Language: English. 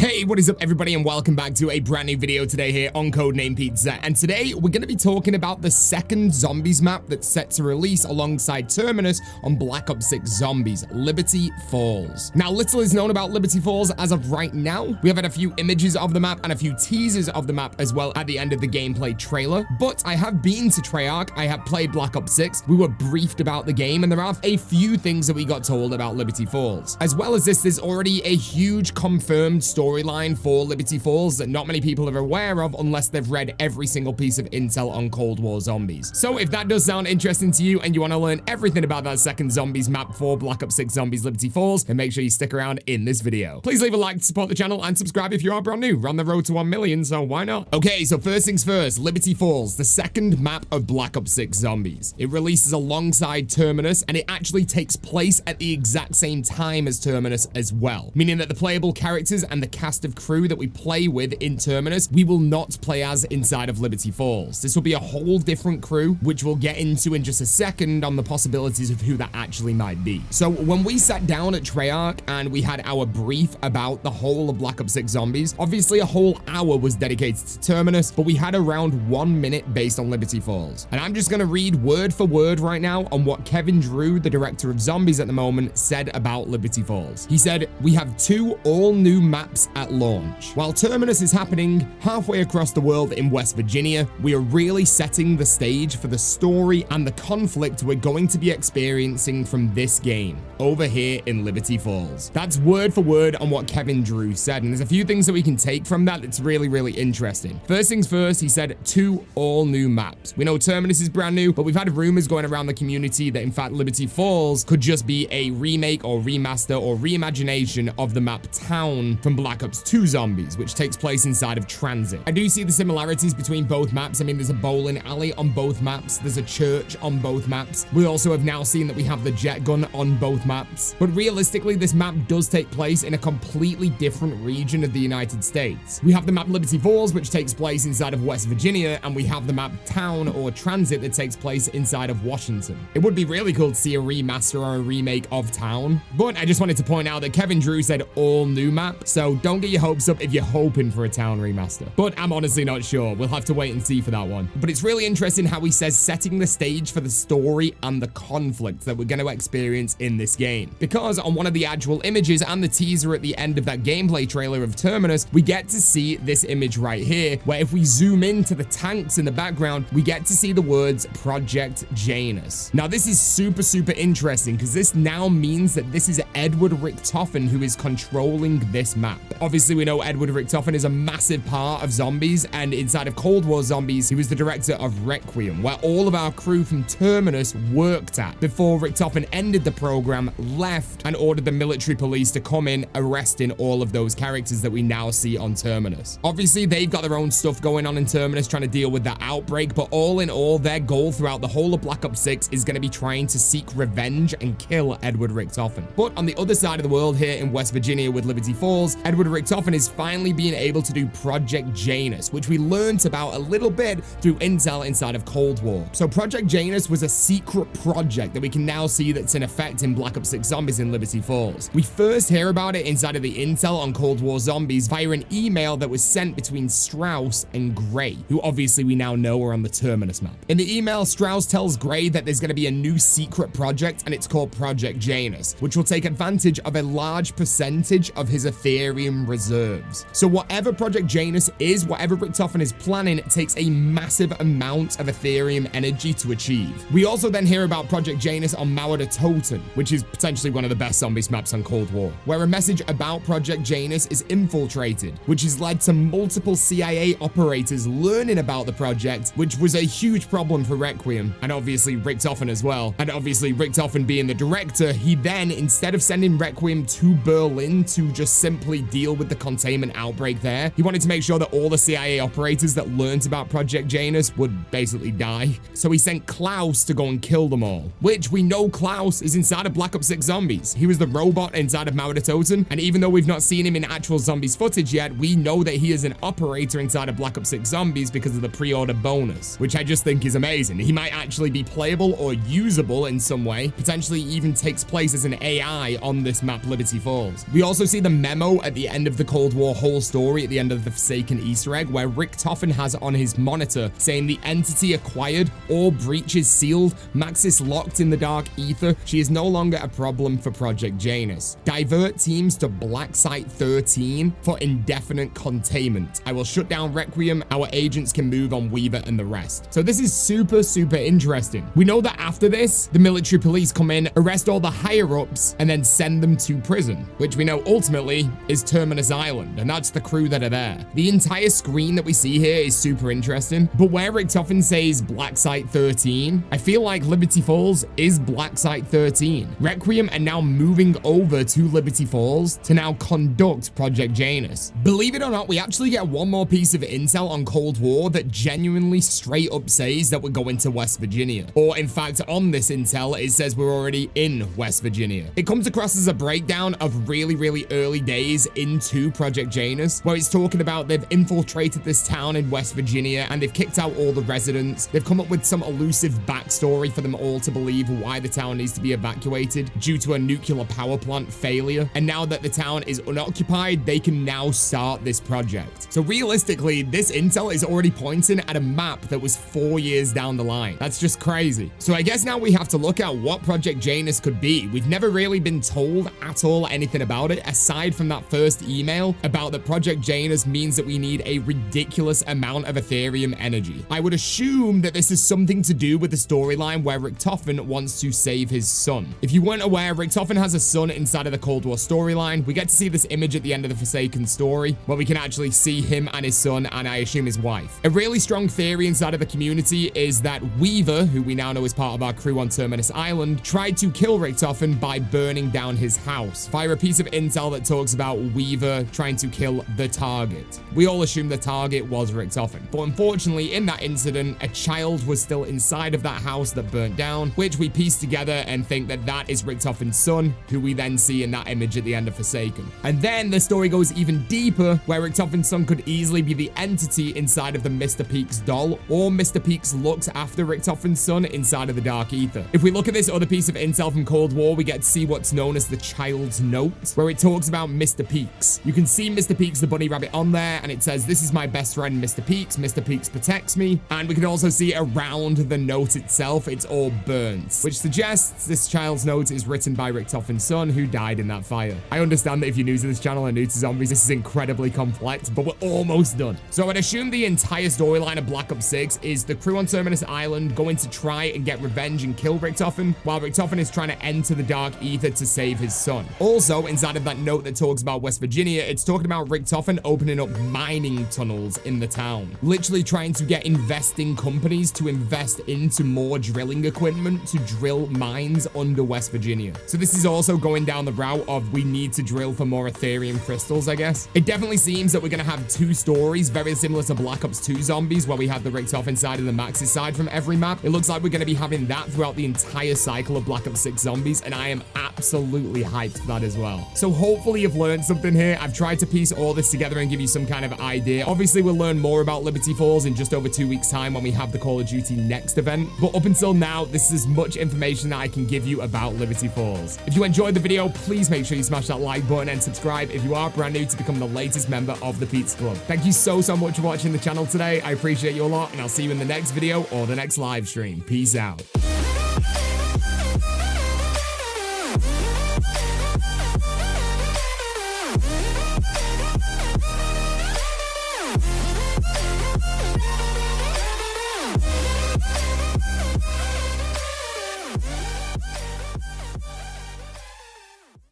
Hey, what is up everybody, and welcome back to a brand new video today here on CodeNamePizza. And today we're going to be talking about the second zombies map that's set to release alongside Terminus on Black Ops 6 Zombies, Liberty Falls. Now, little is known about Liberty Falls as of right now. We have had a few images of the map and a few teasers of the map as well at the end of the gameplay trailer. But I have been to Treyarch, I have played Black Ops 6, we were briefed about the game, and there are a few things that we got told about Liberty Falls. As well as this, there's already a huge confirmed storyline for Liberty Falls that not many people are aware of unless they've read every single piece of intel on Cold War Zombies. So if that does sound interesting to you and you want to learn everything about that second zombies map for Black Ops 6 Zombies Liberty Falls, then make sure you stick around in this video. Please leave a like to support the channel and subscribe if you are brand new. We're on the road to 1 million, so why not? Okay, so first things first, Liberty Falls, the second map of Black Ops 6 Zombies. It releases alongside Terminus, and it actually takes place at the exact same time as Terminus as well, meaning that the playable characters and the cast of crew that we play with in Terminus, we will not play as inside of Liberty Falls. This will be a whole different crew, which we'll get into in just a second on the possibilities of who that actually might be. So when we sat down at Treyarch and we had our brief about the whole of Black Ops 6 Zombies, obviously a whole hour was dedicated to Terminus, but we had around 1 minute based on Liberty Falls. And I'm just going to read word for word right now on what Kevin Drew, the director of Zombies at the moment, said about Liberty Falls. He said, "We have 2 all-new maps at launch. While Terminus is happening halfway across the world in West Virginia, we are really setting the stage for the story and the conflict we're going to be experiencing from this game over here in Liberty Falls." That's word for word on what Kevin Drew said, and there's a few things that we can take from that that's really interesting. First things first, he said 2 all-new maps. We know Terminus is brand new, but we've had rumors going around the community that in fact Liberty Falls could just be a remake or remaster or reimagination of the map Town from Black Ops 2 Zombies, which takes place inside of Transit. I do see the similarities between both maps. I mean, there's a bowling alley on both maps, there's a church on both maps. We also have now seen that we have the jet gun on both maps. But realistically, this map does take place in a completely different region of the United States. We have the map Liberty Falls, which takes place inside of West Virginia, and we have the map Town or Transit that takes place inside of Washington. It would be really cool to see a remaster or a remake of Town, but I just wanted to point out that Kevin Drew said all new map, so don't get your hopes up if you're hoping for a Town remaster. But I'm honestly not sure. We'll have to wait and see for that one. But it's really interesting how he says setting the stage for the story and the conflict that we're going to experience in this game. Because on one of the actual images and the teaser at the end of that gameplay trailer of Terminus, we get to see this image right here, where if we zoom into the tanks in the background, we get to see the words Project Janus. Now this is super interesting because this now means that this is Edward Richtofen who is controlling this map. Obviously we know Edward Richtofen is a massive part of Zombies, and inside of Cold War Zombies he was the director of Requiem, where all of our crew from Terminus worked at before Richtofen ended the program, left, and ordered the military police to come in, arresting all of those characters that we now see on Terminus. Obviously they've got their own stuff going on in Terminus trying to deal with that outbreak, but all in all their goal throughout the whole of Black Ops 6 is going to be trying to seek revenge and kill Edward Richtofen. But on the other side of the world here in West Virginia with Liberty Falls, Edward Richtofen is finally being able to do Project Janus, which we learned about a little bit through intel inside of Cold War. So Project Janus was a secret project that we can now see that's in effect in Black Ops 6 Zombies in Liberty Falls. We first hear about it inside of the intel on Cold War Zombies via an email that was sent between Strauss and Gray, who obviously we now know are on the Terminus map. In the email, Strauss tells Gray that there's going to be a new secret project, and it's called Project Janus, which will take advantage of a large percentage of his Ethereum reserves. So whatever Project Janus is, whatever Richtofen is planning, it takes a massive amount of Ethereum energy to achieve. We also then hear about Project Janus on Mauer Toten, which is potentially one of the best Zombies maps on Cold War, where a message about Project Janus is infiltrated, which has led to multiple CIA operators learning about the project, which was a huge problem for Requiem, and obviously Richtofen as well. And obviously Richtofen being the director, he then, instead of sending Requiem to Berlin to just simply deal with the containment outbreak there, he wanted to make sure that all the CIA operators that learned about Project Janus would basically die. So he sent Klaus to go and kill them all, which we know Klaus is inside of Black Ops 6 Zombies. He was the robot inside of Mauer Toten, and even though we've not seen him in actual Zombies footage yet, we know that he is an operator inside of Black Ops 6 Zombies because of the pre-order bonus, which I just think is amazing. He might actually be playable or usable in some way, potentially even takes place as an AI on this map Liberty Falls. We also see the memo at the end end of the Cold War whole story at the end of the Forsaken Easter egg, where Richtofen has on his monitor saying the entity acquired, all breaches sealed, Maxis locked in the dark ether. She is no longer a problem for Project Janus. Divert teams to Black Site 13 for indefinite containment. I will shut down Requiem. Our agents can move on Weaver and the rest. So this is super interesting. We know that after this, the military police come in, arrest all the higher-ups, and then send them to prison, which we know ultimately is Terminus Island, and that's the crew that are there. The entire screen that we see here is super interesting, but where Richtofen says Black Site 13, I feel like Liberty Falls is Black Site 13. Requiem are now moving over to Liberty Falls to now conduct Project Janus. Believe it or not, we actually get one more piece of intel on Cold War that genuinely straight up says that we're going to West Virginia. Or in fact, on this intel, it says we're already in West Virginia. It comes across as a breakdown of really early days into Project Janus, where it's talking about they've infiltrated this town in West Virginia and they've kicked out all the residents. They've come up with some elusive backstory for them all to believe why the town needs to be evacuated due to a nuclear power plant failure. And now that the town is unoccupied, they can now start this project. So realistically, this intel is already pointing at a map that was 4 years down the line. That's just crazy. So I guess now we have to look at what Project Janus could be. We've never really been told at all anything about it, aside from that first email about that Project Janus means that we need a ridiculous amount of Ethereum energy. I would assume that this is something to do with the storyline where Richtofen wants to save his son. If you weren't aware, Richtofen has a son inside of the Cold War storyline. We get to see this image at the end of the Forsaken story, where we can actually see him and his son, and I assume his wife. A really strong theory inside of the community is that Weaver, who we now know is part of our crew on Terminus Island, tried to kill Richtofen by burning down his house via a piece of intel that talks about Weaver trying to kill the target. We all assume the target was Richtofen, but unfortunately in that incident, a child was still inside of that house that burnt down, which we piece together and think that that is Richtofen's son, who we then see in that image at the end of Forsaken. And then the story goes even deeper, where Richtofen's son could easily be the entity inside of the Mr. Peaks doll, or Mr. Peaks looks after Richtofen's son inside of the Dark Ether. If we look at this other piece of intel from Cold War, we get to see what's known as the Child's Note, where it talks about Mr. Peaks. You can see Mr. Peaks the bunny rabbit on there, and it says, "This is my best friend, Mr. Peaks. Mr. Peaks protects me." And we can also see around the note itself, it's all burnt, which suggests this Child's Note is written by Richtofen's son, who died in that fire. I understand that if you're new to this channel and new to zombies, this is incredibly complex, but we're almost done. So I'd assume the entire storyline of Black Ops 6 is the crew on Terminus Island going to try and get revenge and kill Richtofen, while Richtofen is trying to enter the Dark Ether to save his son. Also, inside of that note that talks about West Virginia, it's talking about Richtofen opening up mining tunnels in the town, literally trying to get investing companies to invest into more drilling equipment to drill mines under West Virginia. So this is also going down the route of we need to drill for more Ethereum crystals, I guess. It definitely seems that we're going to have two stories very similar to Black Ops 2 Zombies, where we have the Richtofen side and the Maxis side from every map. It looks like we're going to be having that throughout the entire cycle of Black Ops 6 Zombies, and I am absolutely hyped for that as well. So hopefully you've learned something here. I've tried to piece all this together and give you some kind of idea. Obviously, we'll learn more about Liberty Falls in just over 2 weeks' time when we have the Call of Duty Next event. But up until now, this is as much information that I can give you about Liberty Falls. If you enjoyed the video, please make sure you smash that like button and subscribe if you are brand new to become the latest member of the Pizza Club. Thank you so much for watching the channel today. I appreciate you a lot, and I'll see you in the next video or the next live stream. Peace out.